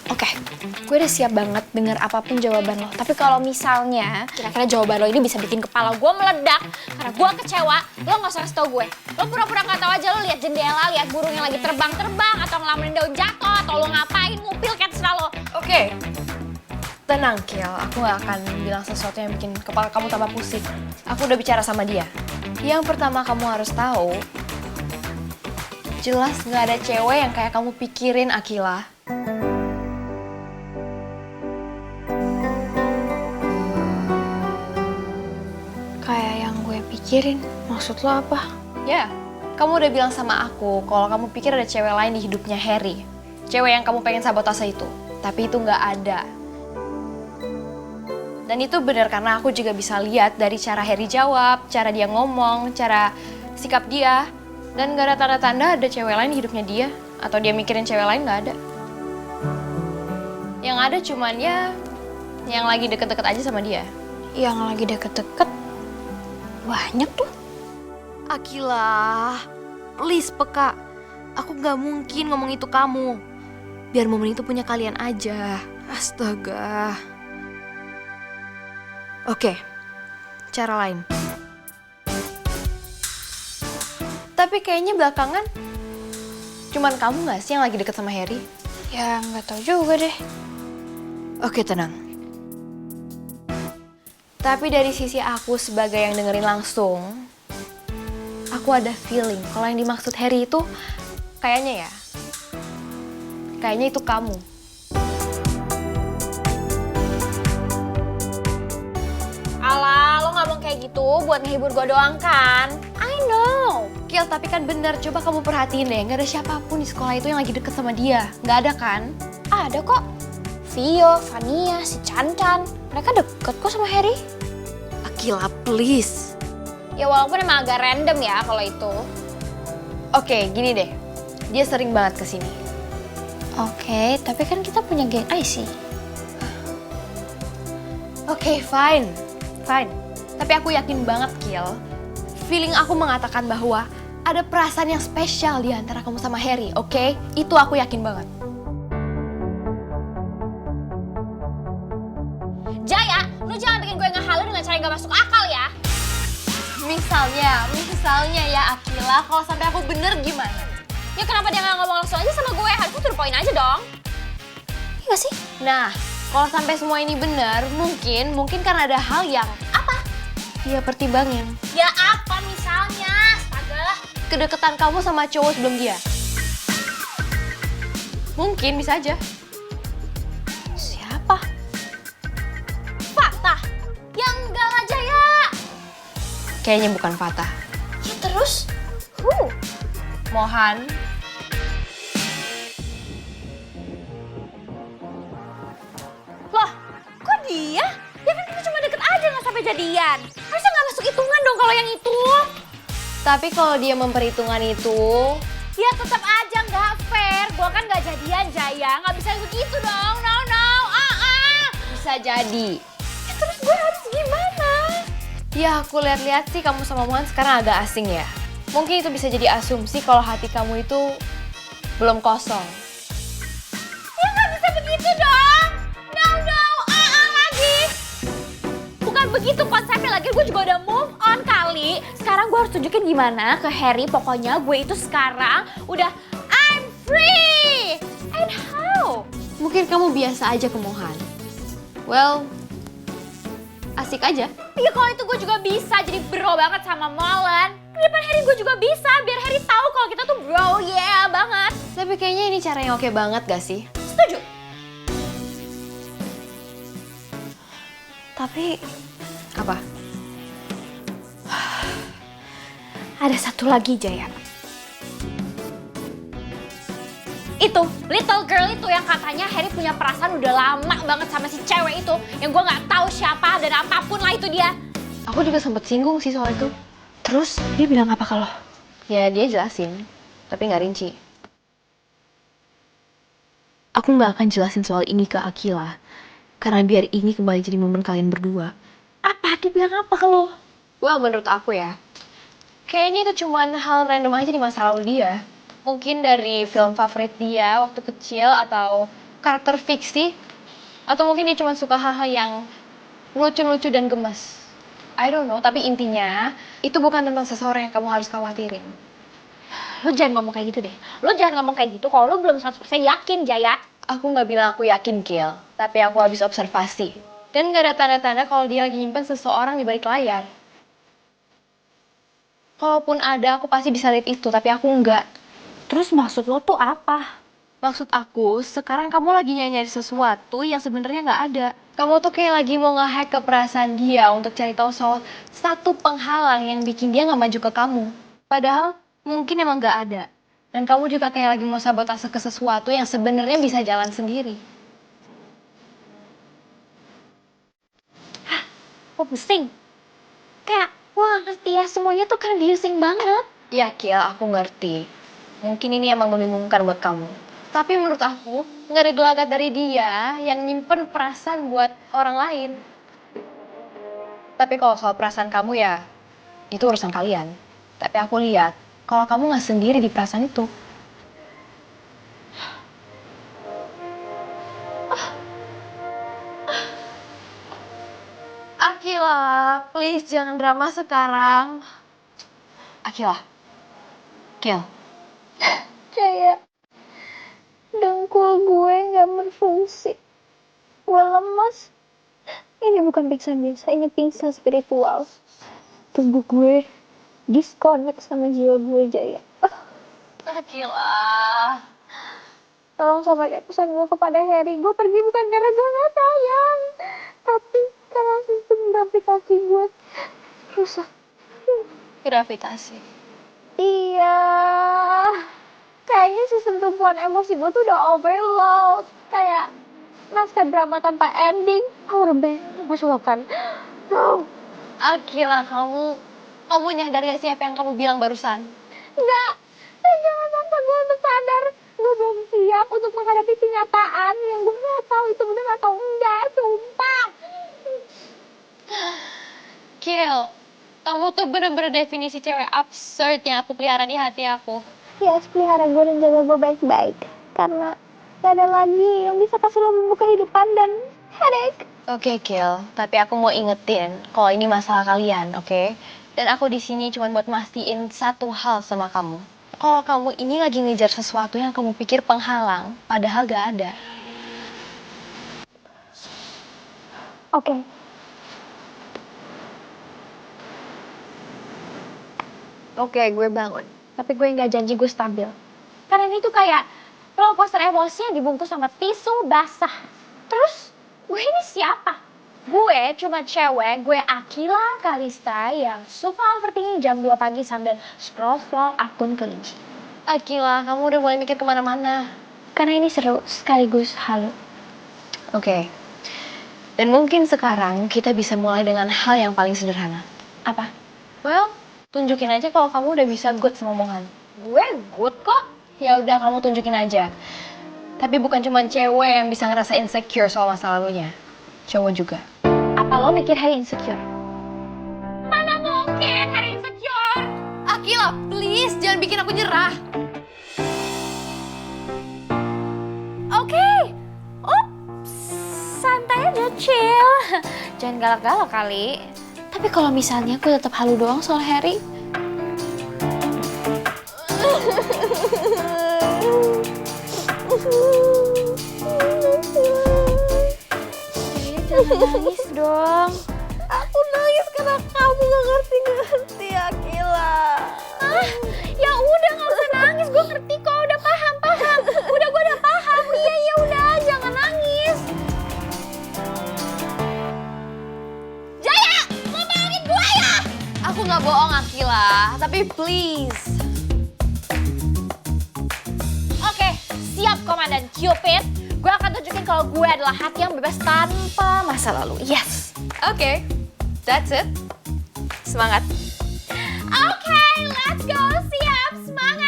Oke, gue udah siap banget denger apapun jawaban lo. Tapi kalau misalnya kira-kira jawaban lo ini bisa bikin kepala gue meledak karena gue kecewa, lo gak usah kasih tau gue. Lo pura-pura gak tau aja, lo lihat jendela, lihat burung yang lagi terbang-terbang, atau ngelamunin daun jatuh, atau lo ngapain, ngupil kayak terserah lo. Oke. Tenang, Kiel. Aku gak akan bilang sesuatu yang bikin kepala kamu tambah pusing. Aku udah bicara sama dia. Yang pertama kamu harus tahu, jelas gak ada cewek yang kayak kamu pikirin, Akila. Kayak yang gue pikirin, maksud lo apa? Ya, kamu udah bilang sama aku kalau kamu pikir ada cewek lain di hidupnya Harry. Cewek yang kamu pengen sabotase itu. Tapi itu nggak ada. Dan itu benar karena aku juga bisa lihat dari cara Harry jawab, cara dia ngomong, cara sikap dia. Dan nggak ada tanda-tanda ada cewek lain di hidupnya dia. Atau dia mikirin cewek lain, nggak ada. Yang ada cuman ya yang lagi deket-deket aja sama dia. Yang lagi deket-deket? Banyak tuh. Akila, please peka. Aku gak mungkin ngomong itu kamu. Biar momen itu punya kalian aja. Astaga. Oke, cara lain. Tapi kayaknya belakangan cuman kamu gak sih yang lagi deket sama Harry? Ya nggak tahu juga deh. Oke, tenang. Tapi dari sisi aku sebagai yang dengerin langsung, aku ada feeling kalau yang dimaksud Harry itu kayaknya itu kamu. Alah, lo ngomong kayak gitu buat ngehibur gue doang kan? I know. Kiel, tapi kan bener, coba kamu perhatiin deh, gak ada siapapun di sekolah itu yang lagi deket sama dia. Gak ada kan? Ada kok. Vio, Vania, si Chan-Chan. Mereka deket kok sama Harry. Akila, please. Ya walaupun emang agak random ya kalau itu. Oke, gini deh. Dia sering banget kesini. Oke, tapi kan kita punya geng IC. Oke, fine. Fine. Tapi aku yakin banget, Kiel. Feeling aku mengatakan bahwa ada perasaan yang spesial di antara kamu sama Harry, oke? Itu aku yakin banget. Jaya, lu jangan bikin gue ngehalu dengan cara yang gak masuk akal ya. Misalnya ya Akila, kalau sampai aku bener gimana? Ya kenapa dia gak ngomong langsung aja sama gue? Harusnya to the point aja dong. Iya gak sih? Nah, kalau sampai semua ini benar, mungkin karena ada hal yang Apa? dia pertimbangin. Ya apa misalnya? Astaga. Kedekatan kamu sama cowok sebelum dia. Mungkin, bisa aja. Siapa? Fatah. Ya enggak lah Jaya. Kayaknya bukan Fatah. Ya terus? Mohan. Loh, kok dia? Ya kan kita cuma deket aja gak sampai jadian. Harusnya gak masuk hitungan dong kalau yang itu. Tapi kalau dia memperhitungan itu, Ya tetap aja nggak fair. Gue kan nggak jadian Jaya. Nggak bisa begitu dong. No. bisa jadi. Ya, terus gue harus gimana? Ya aku lihat-lihat sih kamu sama Mohan sekarang agak asing ya. Mungkin itu bisa jadi asumsi kalau hati kamu itu belum kosong. Ya nggak bisa begitu dong. No. Lagi. Bukan begitu konsepnya lagi. Gue juga udah move on kali. Sekarang gue harus tunjukin gimana ke Harry. Pokoknya gue itu sekarang udah I'm free. And how? Mungkin kamu biasa aja ke Mohan. Well, asik aja. Ya kalau itu gue juga bisa jadi bro banget sama Molen. Di depan Harry gue juga bisa. Biar Harry tahu kalau kita tuh bro yeah banget. Tapi kayaknya ini cara yang oke banget gak sih? Setuju. Tapi apa? Ada satu lagi Jaya. Itu, little girl itu yang katanya Harry punya perasaan udah lama banget sama si cewek itu. Yang gue gak tahu siapa dan apapun lah itu dia. Aku juga sempet singgung sih soal itu. Terus dia bilang apa kalau? Ya dia jelasin, tapi nggak rinci. Aku nggak akan jelasin soal ini ke Akila. Karena biar ini kembali jadi momen kalian berdua. Apa? Dia bilang apa kalau? Well, menurut aku ya, kayaknya itu cuma hal random aja di masa lalu dia. Mungkin dari film favorit dia waktu kecil atau karakter fiksi. Atau mungkin dia cuma suka hal-hal yang lucu-lucu dan gemas. I don't know, tapi intinya itu bukan tentang seseorang yang kamu harus khawatirin. Lo jangan ngomong kayak gitu deh. Lo jangan ngomong kayak gitu kalau lo belum 100% yakin, Jaya. Aku nggak bilang aku yakin, Gil. Tapi aku habis observasi. Dan nggak ada tanda-tanda kalau dia lagi nyimpen seseorang di balik layar. Kalaupun ada, aku pasti bisa lihat itu, tapi aku nggak. Terus maksud lo tuh apa? Maksud aku, sekarang kamu lagi nyari sesuatu yang sebenarnya nggak ada. Kamu tuh kayak lagi mau nge-hack ke perasaan dia untuk cari tahu soal satu penghalang yang bikin dia nggak maju ke kamu. Padahal mungkin emang nggak ada. Dan kamu juga kayak lagi mau sabotase ke sesuatu yang sebenarnya bisa jalan sendiri. Gue pusing. Kayak, wah ngerti ya, semuanya tuh confusing banget. Ya, Kiel, aku ngerti. Mungkin ini emang membingungkan buat kamu. Tapi menurut aku, nggak ada gelagat dari dia yang nyimpen perasaan buat orang lain. Tapi kalau soal perasaan kamu ya, itu urusan kalian. Tapi aku lihat, kalau kamu nggak sendiri di perasaan itu. Akila, please jangan drama sekarang. Akila. Kiel. Kayak dengkul gue nggak berfungsi. Gue lemas. Ini bukan pingsan biasa, ini pingsan spiritual. Tubuh gue disconnect sama jiwa gue, Jaya. Akila. Tolong sampaikan pesan gue kepada Harry. Gue pergi bukan karena gue gak sayang, tapi karena sistem gravitasi gue rusak. Gravitasi. Iya, kayaknya sistem tumpuan emosi gue tuh udah overload. Kayak naskah drama tanpa ending. Menyebalkan. No. Akila, kamu nyadar gak sih apa yang kamu bilang barusan? Enggak, jangan sampai gue untuk sadar. Gue belum siap untuk menghadapi kenyataan yang gue gak tahu itu benar atau enggak, sumpah. Kiel, kamu tuh bener-bener definisi cewek absurd yang aku pelihara di hati aku. Ya, pelihara gue dan jaga gue baik-baik. Karena gak ada lagi yang bisa kasih lo membuka kehidupan dan headache. Oke, Kiel, tapi aku mau ingetin kalau ini masalah kalian, oke? Dan aku di sini cuma buat mastiin satu hal sama kamu. Kalau kamu ini lagi ngejar sesuatu yang kamu pikir penghalang, padahal gak ada. Oke. Oke, gue bangun. Tapi gue nggak janji gue stabil. Karena ini tuh kayak rollercoaster emosi yang dibungkus sama tisu basah. Terus, gue ini siapa? Gue cuma cewek, gue Akila Kalista yang suka overthinking jam 2 pagi sambil scroll akun kelinci. Akila, kamu udah mulai mikir kemana-mana. Karena ini seru sekaligus halu. Oke. Dan mungkin sekarang kita bisa mulai dengan hal yang paling sederhana. Apa? Well, tunjukin aja kalau kamu udah bisa good sama omongan. Gue good kok. Ya udah, kamu tunjukin aja. Tapi bukan cuma cewek yang bisa ngerasa insecure soal masa lalunya. Cowok juga. Apa lo mikir Harry insecure? Mana mungkin Harry insecure? Akila, please jangan bikin aku nyerah. Oke. Ups. Santai aja, chill. Jangan galak-galak kali. Tapi kalau misalnya aku tetap halu doang soal Harry. Jangan nangis dong. Aku nangis karena kamu gak ngerti Akila. Ya udah nggak usah nangis, gue ngerti kok, udah paham. Udah gue udah paham. Iya ya udah, jangan nangis. Jaya, lo bohongin gue ya? Aku gak bohong Akila, tapi please. Oke, siap Komandan Cupid. Gue akan tunjukin kalau gue adalah hati yang bebas tanpa masa lalu. Yes. Oke, that's it. Semangat. Oke, let's go. Siap, semangat.